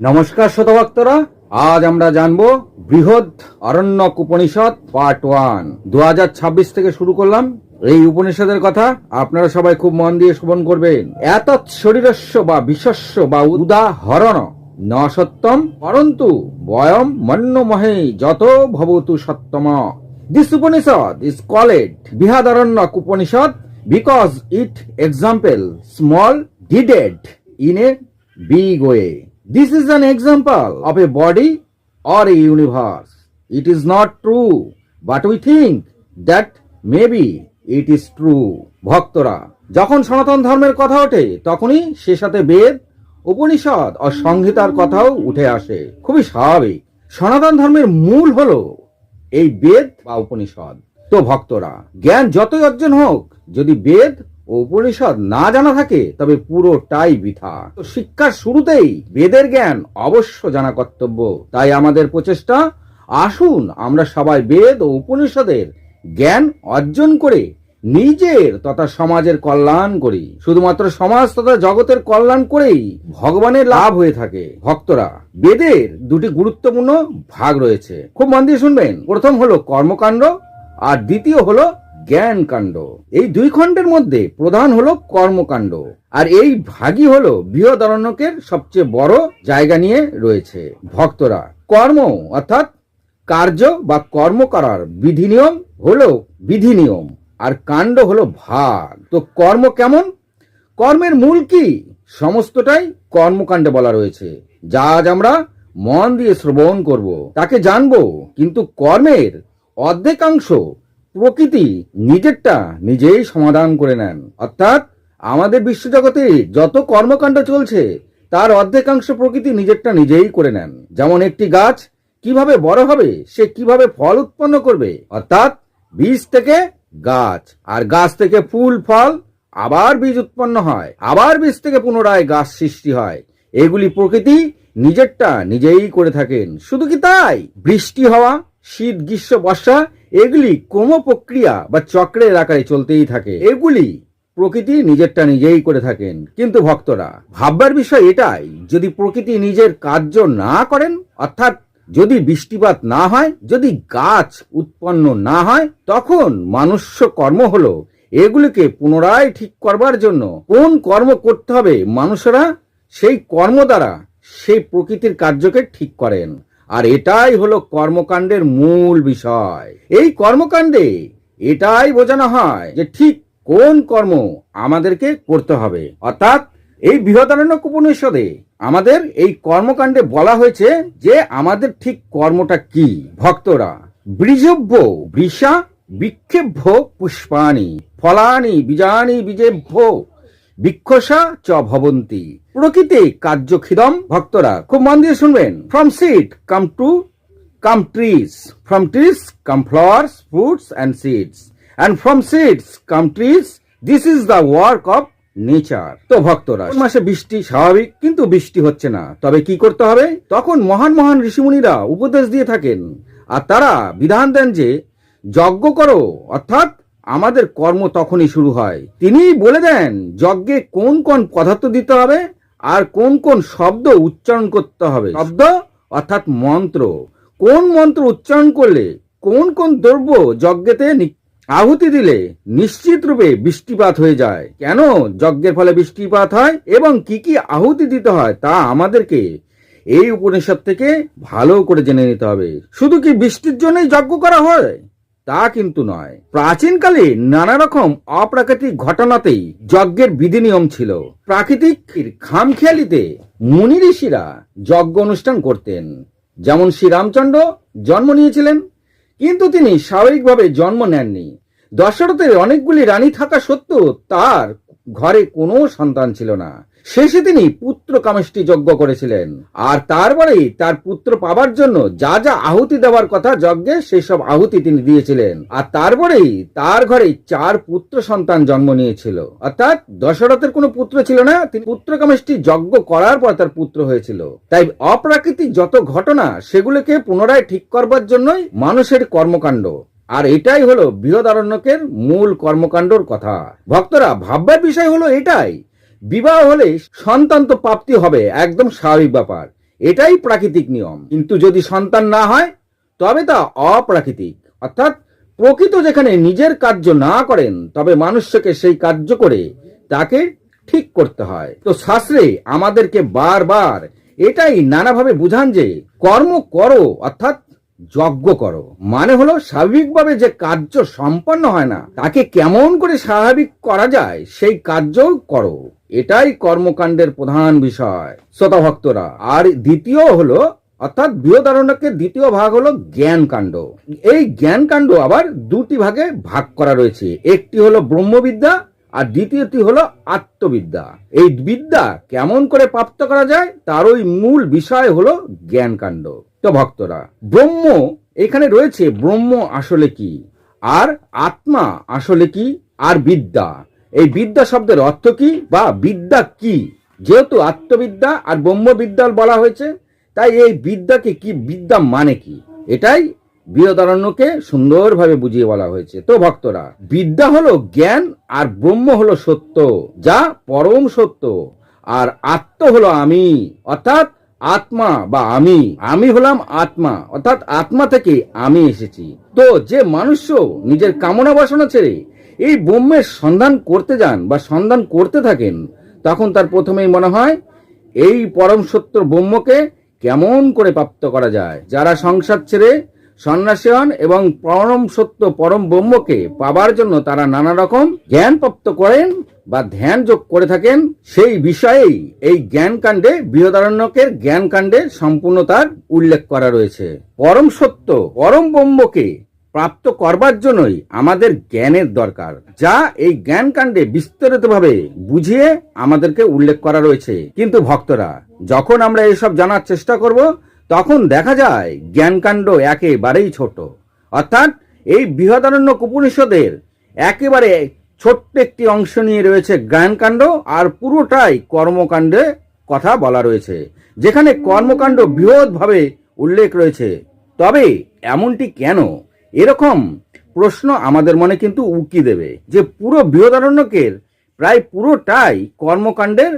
নমস্কার শ্রোতাভক্তরা, আজ আমরা জানবো বৃহৎ অরণ্যক উপনিষদ পার্ট 1। 2026 থেকে শুরু করলাম এই উপনিষদের কথা। আপনারা সবাই খুব মন দিয়ে শ্রবণ করবেন। এতৎ শরীরস্য বা বিশ্বস্য বা উদাহরণ ন সত্যম পরন্তু বয়ম মন্যমহে যত ভবতু সত্যম। This Upanishad is called Brihadaranyaka Upanishad because it example small deeded in a big way. This is an example of a body or a universe. It is not true, but we think that maybe it is true. ভক্তরা, যখন সনাতন ধর্মের কথা ওঠে তখনই সে সাথে বেদ, উপনিষদ ও সংহিতার কথাও উঠে আসে। খুবই স্বাভাবিক। সনাতন ধর্মের মূল হলো এই বেদ বা উপনিষদ। তো ভক্তরা, জ্ঞান যতই অর্জন হোক, যদি বেদ ও উপনিষদ না জানা থাকে তবে পুরোটাই বৃথা। তো শিক্ষার শুরুতেই বেদের জ্ঞান অবশ্য জানা কর্তব্য। তাই আমাদের প্রচেষ্টা, আসুন আমরা সবাই বেদ ও উপনিষদের জ্ঞান অর্জন করে নিজের তথা সমাজের কল্যাণ করি। শুধুমাত্র সমাজ তথা জগতের কল্যাণ করেই ভগবানের লাভ হয়ে থাকে। ভক্তরা, বেদের দুটি গুরুত্বপূর্ণ ভাগ রয়েছে, খুব মন দিয়ে শুনবেন। প্রথম হলো কর্মকাণ্ড আর দ্বিতীয় হলো জ্ঞান কাণ্ড। এই দুই খণ্ডের মধ্যে প্রধান হলো কর্মকাণ্ড, আর এই ভাগই হলো বৃহদারণ্যকের সবচেয়ে বড় জায়গা নিয়ে রয়েছে। ভক্তরা, কর্ম অর্থাৎ কার্য বা কর্ম করার বিধি নিয়ম হলো বিধি নিয়ম, আর কাণ্ড হলো ভাগ। তো কর্ম কেমন, কর্মের মূল কি, সমস্তটাই কর্মকাণ্ডে বলা রয়েছে। যা আজ আমরা মন দিয়ে শ্রবণ করব, তাকে জানবো। কিন্তু কর্মের অর্ধেকাংশ প্রকৃতি নিজেরটা নিজেই সমাধান করে নেন। অর্থাৎ আমাদের বিশ্বজগতে যত কর্মকাণ্ড চলছে তার অর্ধেকাংশ প্রকৃতি নিজেরটা নিজেই করে নেন। যেমন একটি গাছ কিভাবে বড় হবে, সে কিভাবে ফল উৎপন্ন করবে, অর্থাৎ বীজ থেকে গাছ, আর গাছ থেকে ফুল ফল, আবার বীজ উৎপন্ন হয়, আবার বীজ থেকে পুনরায় গাছ সৃষ্টি হয়। এগুলি প্রকৃতি নিজেরটা নিজেই করে থাকেন। শুধু কি তাই, বৃষ্টি হওয়া, শীত গ্রীষ্ম বর্ষা, এগুলি ক্রম প্রক্রিয়া বা চক্রের আকারে চলতেই থাকে। এগুলি প্রকৃতি নিজেরটা নিজেই করে থাকেন। কিন্তু ভক্তরা, ভাববার বিষয় এটাই, যদি প্রকৃতি নিজের কার্য না করেন, অর্থাৎ যদি বৃষ্টিপাত না হয়, যদি গাছ উৎপন্ন না হয়, তখন মানুষ্য কর্ম হলো এগুলিকে পুনরায় ঠিক করবার জন্য কোন কর্ম করতে হবে, মানুষেরা সেই কর্ম দ্বারা সেই প্রকৃতির কার্যকে ঠিক করেন। আর এটাই হলো কর্মকাণ্ডের মূল বিষয়। এই কর্মকাণ্ডে এটাই বোঝানো হয় যে ঠিক কোন কর্ম আমাদেরকে করতে হবে। অর্থাৎ এই বৃহদারণ্যক উপনিষদে আমাদের এই কর্মকাণ্ডে বলা হয়েছে যে আমাদের ঠিক কর্মটা কি। ভক্তরা, বীজভ্য বৃষা বিক্ষেভ্য পুষ্পানি ফলানি বীজানি বীজেভ্য বিক্ষসা চ ভবন্তি প্রকৃতি কার্যখিদম। ভক্তরা, খুব মন দিয়ে শুনবেন। From seed come trees, from trees come flowers, fruits and seeds, and from seeds come trees. This is the work of nature. তো ভক্তরা, মাসে বৃষ্টি স্বাভাবিক, কিন্তু বৃষ্টি হচ্ছে না, তবে কি করতে হবে? তখন মহান মহান ঋষিমুনিরা উপদেশ দিয়ে থাকেন, আর তারা বিধান দেন যে যজ্ঞ করো, অর্থাৎ আমাদের কর্ম তখনই শুরু হয়। তিনিই বলে দেন যজ্ঞে কোন কোন পদার্থ দিতে হবে আর কোন কোন শব্দ উচ্চারণ করতে হবে। শব্দ অর্থাৎ মন্ত্র, কোন মন্ত্র উচ্চারণ করলে কোন কোন দ্রব্য যজ্ঞেতে আহুতি দিলে নিশ্চিত রূপে বৃষ্টিপাত হয়ে যায়, কেন যজ্ঞের ফলে বৃষ্টিপাত হয় এবং কি কি আহুতি দিতে হয়, তা আমাদেরকে এই উপনিষদ থেকে ভালো করে জেনে নিতে হবে। শুধু কি বৃষ্টির জন্যই যজ্ঞ করা হয় তা কিন্তু নয়। প্রাচীনকালে নানা রকম অপ্রাকৃতিক ঘটনাতেই যজ্ঞের বিধি নিয়ম ছিল। প্রাকৃতিক খামখেয়ালিতে মুনি ঋষিরা যজ্ঞ অনুষ্ঠান করতেন। যেমন শ্রীরামচন্দ্র জন্ম নিয়েছিলেন, কিন্তু তিনি স্বাভাবিকভাবে জন্ম নেননি। দশরথের অনেকগুলি রানী থাকা সত্ত্বেও তার ঘরে কোনো সন্তান ছিল না। শেষে তিনি পুত্র কামেষ্টি যজ্ঞ করেছিলেন, আর তারপরেই তার পুত্র পাবার জন্য যা যা আহুতি দেওয়ার কথা যজ্ঞে, সেই সব আহুতি তিনি দিয়েছিলেন। আর তারপরেই তার ঘরে 4 পুত্র সন্তান জন্ম নিয়েছিল। অর্থাৎ দশরথের কোনো পুত্র ছিল না, তিনি পুত্র কামেষ্টি যজ্ঞ করার পর তার পুত্র হয়েছিল। তাই অপ্রাকৃতিক যত ঘটনা, সেগুলোকে পুনরায় ঠিক করবার জন্যই মানুষের কর্মকাণ্ড। আর এটাই হলো বৃহদারণ্যকের মূল কর্মকাণ্ডর কথা। ভক্তরা, ভাববার বিষয় হলো এটাই, বিবাহ হলে সন্তান তো প্রাপ্তি হবে, একদম স্বাভাবিক ব্যাপার, এটাই প্রাকৃতিক নিয়ম। কিন্তু যদি সন্তান না হয় তবে তা অপ্রাকৃতিক, অর্থাৎ প্রকৃত যেখানে নিজের কার্য না করেন তবে মানুষকে সেই কার্য করে তাকে ঠিক করতে হয়। তো শাস্ত্রে আমাদেরকে বারবার এটাই নানাভাবে বুঝান যে কর্ম করো, অর্থাৎ যজ্ঞ করো, মানে হলো স্বাভাবিকভাবে যে কার্য সম্পন্ন হয় না তাকে কেমন করে স্বাভাবিক করা যায় সেই কার্য করো। এটাই কর্মকাণ্ডের প্রধান বিষয় শ্রোতা ভক্তরা। আর দ্বিতীয় হলো, অর্থাৎ বৃহদারণ্যকের দ্বিতীয় ভাগ হলো জ্ঞান কাণ্ড। এই জ্ঞান কাণ্ড আবার দুটি ভাগে ভাগ করা রয়েছে, একটি হলো ব্রহ্মবিদ্যা আর দ্বিতীয়টি হলো আত্মবিদ্যা। এই বিদ্যা কেমন করে প্রাপ্ত করা যায় তার ওই মূল বিষয় হলো জ্ঞান কাণ্ড। তো ভক্তরা, ব্রহ্ম এখানে রয়েছে, ব্রহ্ম আসলে কি, আর আত্মা আসলে কি, আর বিদ্যা, এই বিদ্যা শব্দের অর্থ কি বা বিদ্যা কি। যেহেতু আত্মবিদ্যা আর ব্রহ্মবিদ্যা বলা হয়েছে, তাই এই বিদ্যাকে কি, বিদ্যা মানে কি, এটাই বৃহদারণ্যকে সুন্দরভাবে বুঝিয়ে বলা হয়েছে। তো ভক্তরা, বিদ্যা হলো জ্ঞান আর ব্রহ্ম হলো সত্য, যা পরম সত্য। আর আত্ম হলো আমি, অর্থাৎ আত্মা বা আমি হলাম আত্মা, অর্থাৎ আত্মা থেকে আমি এসেছি। তো যে মানুষ নিজের কামনা বাসনা ছেড়ে এই ব্রহ্মের সন্ধান করতে যান বা সন্ধান করতে থাকেন, তখন তার প্রথমেই মনে হয় এই পরম সত্য ব্রহ্মকে কেমন করে প্রাপ্ত করা যায়। যারা সংসার ছেড়ে সন্ন্যাসী হন এবং পরম সত্য পরম ব্রহ্মকে পাবার জন্য তারা নানা রকম জ্ঞান প্রাপ্ত করেন বা ধ্যান যোগ করে থাকেন, সেই বিষয়েই এই জ্ঞান কাণ্ডে, বৃহদারণ্যকের জ্ঞান কাণ্ডে সম্পূর্ণ তার উল্লেখ করা রয়েছে। পরম সত্য পরম ব্রহ্মকে প্রাপ্ত করবার জন্যই আমাদের জ্ঞানের দরকার, যা এই জ্ঞান কাণ্ডে বিস্তারিতভাবে বুঝিয়ে আমাদেরকে উল্লেখ করা রয়েছে। কিন্তু ভক্তরা, যখন আমরা এসব জানার চেষ্টা করব তখন দেখা যায় জ্ঞানকাণ্ড একেবারেই ছোট, অর্থাৎ এই বৃহদারণ্যক উপনিষদের একেবারে ছোট্ট একটি অংশ নিয়ে রয়েছে জ্ঞানকাণ্ড, আর পুরোটাই কর্মকাণ্ডে কথা বলা রয়েছে, যেখানে কর্মকাণ্ড বৃহৎভাবে উল্লেখ রয়েছে। তবে এমনটি কেন, এরকম প্রশ্ন আমাদের মনে কিন্তু উকি দেবে যে পুরো বৃহদারণ্যকের প্রায় পুরোটাই কর্মকাণ্ডের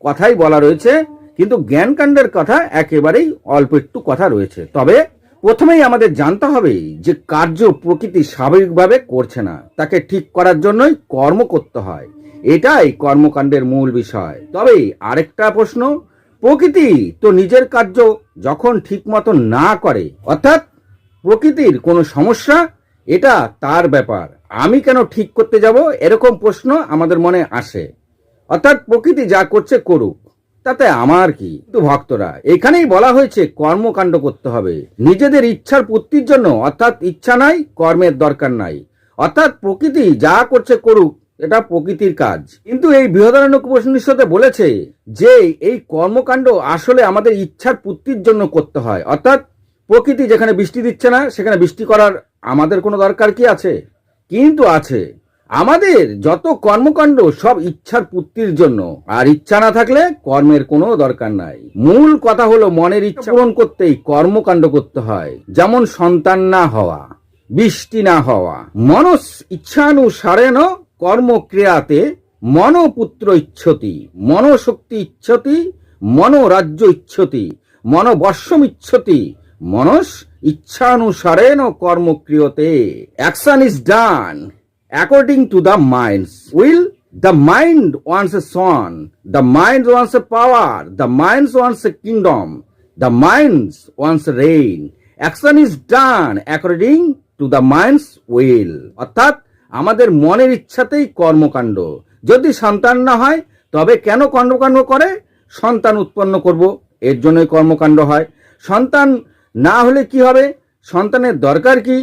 কথাই বলা রয়েছে, কিন্তু জ্ঞানকাণ্ডের কথা একেবারেই অল্প একটু কথা রয়েছে। তবে প্রথমেই আমাদের জানতে হবে যে কার্য প্রকৃতি স্বাভাবিকভাবে করছে না, তাকে ঠিক করার জন্যই কর্ম করতে হয়, এটাই কর্মকাণ্ডের মূল বিষয়। তবে আরেকটা প্রশ্ন, প্রকৃতি তো নিজের কার্য যখন ঠিক মতো না করে, অর্থাৎ প্রকৃতির কোনো সমস্যা, এটা তার ব্যাপার, আমি কেন ঠিক করতে যাব, এরকম প্রশ্ন আমাদের মনে আসে। অর্থাৎ প্রকৃতি যা করছে করুক, তাতে আমার কি। তো ভক্তরা, এখানেই বলা হয়েছে কর্মকাণ্ড করতে হবে নিজেদের ইচ্ছার পূর্তির জন্য, অর্থাৎ ইচ্ছা নাই কর্মের দরকার নাই, অর্থাৎ প্রকৃতি যা করছে করুক, এটা প্রকৃতির কাজ। কিন্তু এই বৃহদারণ্যক উপনিষদে বলেছে যে এই কর্মকাণ্ড আসলে আমাদের ইচ্ছার পূর্তির জন্য করতে হয়, অর্থাৎ প্রকৃতি যেখানে বৃষ্টি দিচ্ছে না সেখানে বৃষ্টি করার আমাদের কোনো দরকার কি আছে? কিন্তু আছে। আমাদের যত কর্মকাণ্ড সব ইচ্ছার পূর্তির জন্য, আর ইচ্ছা না থাকলে কর্মের কোনো দরকার নাই। মূল কথা হলো মনের ইচ্ছা পূরণ করতেই কর্মকাণ্ড করতে হয়। যেমন সন্তান না হওয়া, বৃষ্টি না হওয়া, মনস ইচ্ছানুসারেণ কর্মক্রিয়াতে মনোপুত্র ইচ্ছতি, মনোশক্তি ইচ্ছতি, মনোরাজ্য ইচ্ছতি, মনোবর্ষম ইচ্ছতি, মনস ইচ্ছানুসারেণ কর্মক্রিয়তে। Action is done according to the mind's will. The mind wants a son, the mind wants a power, the mind wants a kingdom, the mind wants a reign. Action is done according to the mind's will. অর্থাৎ আমাদের মনের ইচ্ছাতেই কর্মকাণ্ড। যদি সন্তান না হয় তবে কেন কর্মকাণ্ড করে? সন্তান উৎপন্ন করব, এর জন্যই কর্মকাণ্ড হয়। সন্তান না হলে কি হবে? সন্তানের দরকার কি?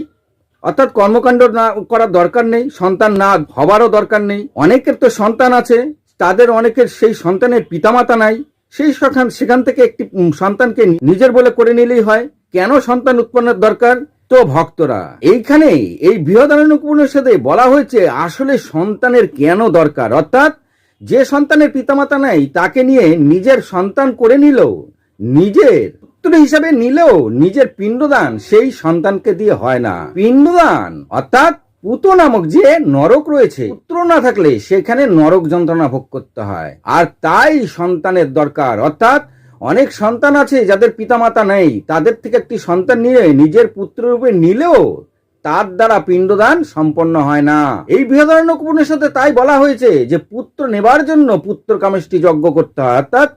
অর্থাৎ কর্মকাণ্ড না করার দরকার নেই, সন্তান না হবারও দরকার নেই। অনেকের তো সন্তান আছে, তাদের অনেকের সেই সন্তানের পিতামাতা নাই, সেই সেখান থেকে একটি সন্তানকে নিজের বলে করে নিলেই হয়। কেন সন্তান উৎপন্নের দরকার? তো ভক্তরা, এইখানে এই বৃহদারণ্যক উপনিষদে বলা হয়েছে আসলে সন্তানের কেন দরকার, অর্থাৎ যে সন্তানের পিতামাতা নাই তাকে নিয়ে নিজের সন্তান করে নিল, নিজের হিসাবে নিলেও নিজের পিণ্ডদান সেই সন্তানকে দিয়ে হয় না। পিণ্ডদান অর্থাৎ পুত্র নামক যে নরক রয়েছে, পুত্র না থাকলে সেখানে নরক যন্ত্রণা ভোগ করতে হয়, আর তাই সন্তানের দরকার। অর্থাৎ অনেক সন্তান আছে যাদের পিতামাতা নেই, তাদের থেকে একটি সন্তান নিয়ে নিজের পুত্ররূপে নিলেও তার দ্বারা পিণ্ডদান সম্পন্ন হয় না। এই বৃহদারণ্যক উপনিষদে তাই বলা হয়েছে যে পুত্র নেবার জন্য পুত্র কামেষ্টি যজ্ঞ করতে হয়, অর্থাৎ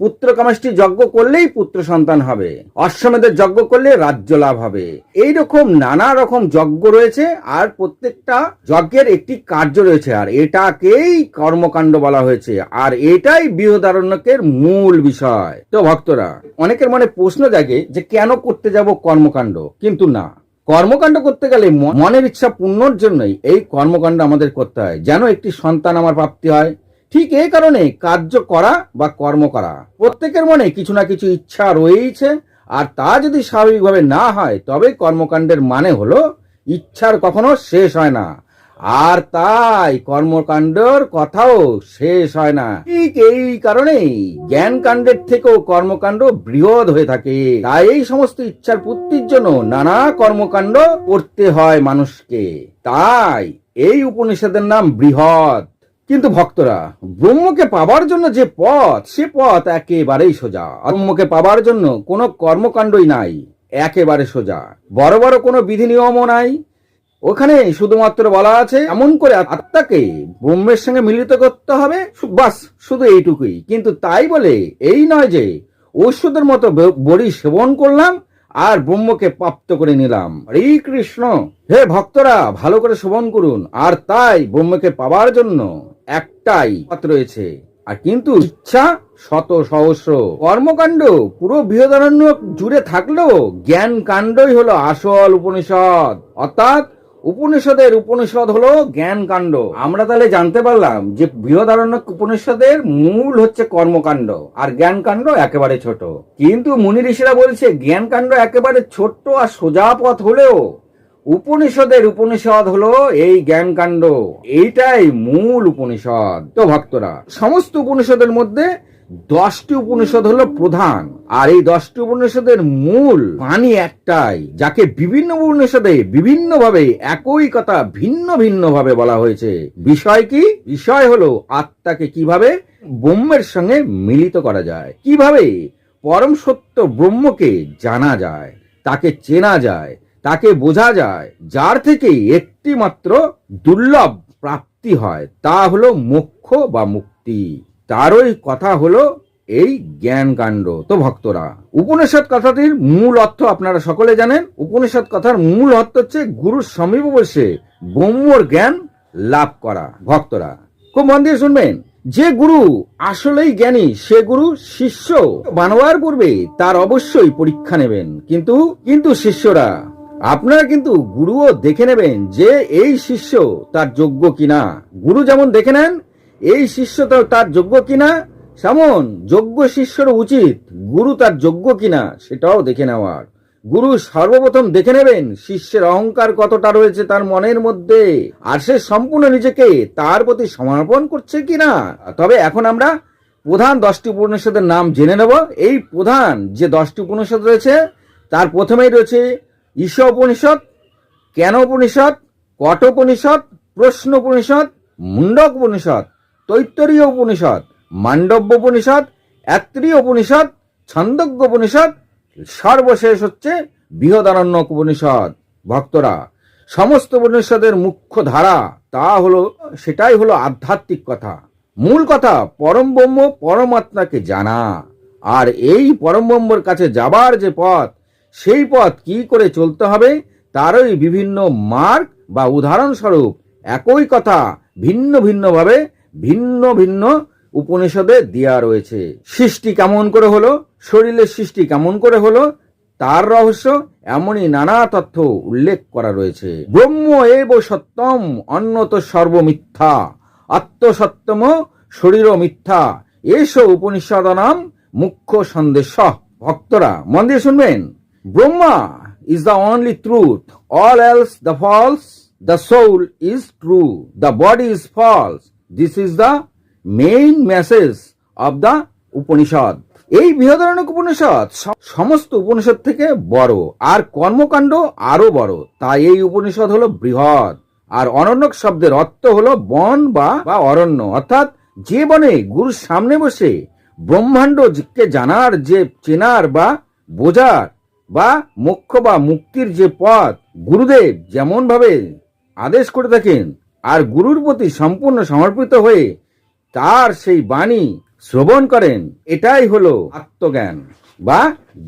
পুত্র কামেষ্টি যজ্ঞ করলেই পুত্র সন্তান হবে, অশ্বমেধের যজ্ঞ করলে রাজ্য লাভ হবে। এইরকম নানা রকম যজ্ঞ রয়েছে, আর প্রত্যেকটা যজ্ঞের একটি কার্য রয়েছে, আর এটাকেই কর্মকাণ্ড বলা হয়েছে, আর এটাই বৃহদারণ্যকের মূল বিষয়। তো ভক্তরা, অনেকের মনে প্রশ্ন জাগে যে কেন করতে যাব কর্মকাণ্ড, কিন্তু না, কর্মকাণ্ড করতে গেলে মনের ইচ্ছা পূর্ণর জন্যই এই কর্মকাণ্ড আমাদের করতে হয়, যেন একটি সন্তান আমার প্রাপ্তি হয়। ঠিক এই কারণে কার্য করা বা কর্ম করা, প্রত্যেকের মনে কিছু না কিছু ইচ্ছা রয়েছে, আর তা যদি স্বাভাবিকভাবে না হয় তবে কর্মকাণ্ডের মানে হলো ইচ্ছার কখনো শেষ হয় না, আর তাই কর্মকাণ্ডের কথাও শেষ হয় না। ঠিক এই কারণেই জ্ঞান কাণ্ডের থেকেও কর্মকাণ্ড বৃহৎ হয়ে থাকে। তাই এই সমস্ত ইচ্ছার পূর্তির জন্য নানা কর্মকাণ্ড করতে হয় মানুষকে, তাই এই উপনিষদের নাম বৃহৎ। কিন্তু ভক্তরা, ব্রহ্মকে পাবার জন্য যে পথ, সে পথ একেবারেই সোজা। ব্রহ্মকে পাবার জন্য কোনো কর্মকাণ্ডই নাই, একেবারে সোজা। বড় বড় কোনো বিধি নিয়মও নাই, ওখানে শুধুমাত্র বলা আছে এমন করে আত্মাকে ব্রহ্মের সঙ্গে মিলিত করতে হবে, বাস, শুধু এইটুকুই। কিন্তু তাই বলে এই নয় যে ঔষধের মতো বড়ি সেবন করলাম আর ব্রহ্মকে প্রাপ্ত করে নিলাম। হরে কৃষ্ণ। হে ভক্তরা, ভালো করে শ্রবণ করুন। আর তাই ব্রহ্মকে পাবার জন্য একটাই পথ রয়েছে, আর কিন্তু ইচ্ছা শত সহস্র। কর্মকাণ্ড পুরো বৃহদারণ্য জুড়ে থাকলেও জ্ঞান কাণ্ডই হলো আসল উপনিষদ, অর্থাৎ উপনিষদের উপনিষদ হলো জ্ঞান কাণ্ড। আমরা তাহলে জানতে পারলাম যে বৃহদারণ্যক উপনিষদের মূল হচ্ছে কর্মকাণ্ড, আর জ্ঞান কাণ্ড একেবারে ছোট। কিন্তু মুনি ঋষিরা বলছে জ্ঞান কাণ্ড একেবারে ছোট্ট আর সোজা পথ হলেও উপনিষদের উপনিষদ হলো এই জ্ঞান কাণ্ড, এইটাই মূল উপনিষদ। তো ভক্তরা, সমস্ত উপনিষদের মধ্যে 10টি উপনিষদ হলো প্রধান, আর এই 10টি উপনিষদের মূল বাণী একটাই, যাকে বিভিন্ন উপনিষদে বিভিন্ন ভাবে একই কথা ভিন্ন ভিন্ন ভাবে বলা হয়েছে। বিষয় কি? বিষয় হলো আত্মাকে কিভাবে ব্রহ্মের সঙ্গে মিলিত করা যায়, কিভাবে পরম সত্য ব্রহ্মকে জানা যায়, তাকে চেনা যায়, তাকে বোঝা যায়, যার থেকে একটি মাত্র দুর্লভ প্রাপ্তি হয়, তা হলো মোক্ষ বা মুক্তি। তারই কথা হলো এই জ্ঞান কাণ্ড। তো ভক্তরা, উপনিষদ কথাটির মূল অর্থ আপনারা সকলে জানেন। উপনিষদ কথার মূল অর্থ হচ্ছে গুরুর সমীপ বসে ব্রহ্মর জ্ঞান লাভ করা। ভক্তরা, খুব মন দিয়ে শুনবেন, যে গুরু আসলেই জ্ঞানী, সে গুরু শিষ্য বানাবার পূর্বে তার অবশ্যই পরীক্ষা নেবেন। কিন্তু শিষ্যরা, আপনারা কিন্তু গুরুও দেখে নেবেন যে এই শিষ্য তার যোগ্য কিনা। গুরু যেমন দেখে নেন এই শিষ্য তার যোগ্য কিনা, সেমন যোগ্য শিষ্যর উচিত গুরু তার যোগ্য কিনা সেটাও দেখে নেওয়ার। গুরু সর্বপ্রথম দেখে নেবেন শিষ্যের অহংকার কতটা রয়েছে তার মনের মধ্যে, আর সে সম্পূর্ণ নিজেকে তার প্রতি সমর্পণ করছে কিনা। তবে এখন আমরা প্রধান 10টি উপনিষদের নাম জেনে নেব। এই প্রধান যে 10টি উপনিষদ রয়েছে তার প্রথমেই রয়েছে ঈশ উপনিষদ, কেন উপনিষদ, কট উপনিষদ, প্রশ্ন উপনিষদ, মুন্ডক উপনিষদ, তৈত্তরীয় উপনিষদ, মান্ডব্য উপনিষদ, অত্রীয় উপনিষদ, ছন্দোগ্য উপনিষদ, সর্বশেষ হচ্ছে বৃহদারণ্যক উপনিষদ। ভক্তরা, সমস্ত উপনিষদের মুখ্য ধারা সেটাই হলো আধ্যাত্মিক কথা, মূল কথা পরম ব্রহ্ম পরমাত্মাকে জানা। আর এই পরম ব্রহ্মর কাছে যাবার যে পথ, সেই পথ কি করে চলতে হবে তারই বিভিন্ন মার্গ বা উদাহরণস্বরূপ একই কথা ভিন্ন ভিন্ন ভাবে ভিন্ন ভিন্ন উপনিষদে দেয়া রয়েছে। সৃষ্টি কেমন করে হলো, শরীরের সৃষ্টি কেমন করে হলো, তার রহস্য এমনই নানা তথ্য উল্লেখ করা রয়েছে। ব্রহ্ম এব সত্যম অন্যত সর্বমিথ্যা, আত্মসত্যম শরীর মিথ্যা, এসো উপনিষদানাম মুখ্য সন্দেশ। ভক্তরা, মন দিয়ে শুনবেন, Brahma is the only truth, all else the false. The soul is true, the body is false. This is the main message of the Upanishad. এই বৃহদারণ্যক উপনিষদ সমস্ত উপনিষদ থেকে বড়, আর কর্মকাণ্ড আরো বড়, তাই এই উপনিষদ হলো বৃহৎ। আর অরণ্যক শব্দের অর্থ হলো বন বা অরণ্য, অর্থাৎ যে বনে গুরুর সামনে বসে ব্রহ্মাণ্ডকে জানার যে চেনার বা বোঝার বা মোক্ষ বা মুক্তির যে পথ গুরুদেব যেমন ভাবে আদেশ করে থাকেন, আর গুরুর প্রতি সম্পূর্ণ সমর্পিত হয়ে তার সেই বাণী শ্রবণ করেন, এটাই হলো আত্মজ্ঞান বা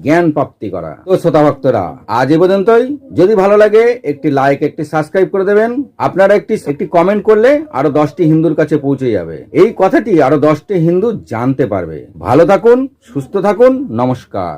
জ্ঞান প্রাপ্তি করা। তো শ্রোতা ভক্তরা, আজ এ পর্যন্তই। যদি ভালো লাগে একটি লাইক, একটি সাবস্ক্রাইব করে দেবেন। আপনারা একটি কমেন্ট করলে আরো 10টি হিন্দুর কাছে পৌঁছে যাবে, এই কথাটি আরো 10টি হিন্দু জানতে পারবে। ভালো থাকুন, সুস্থ থাকুন, নমস্কার।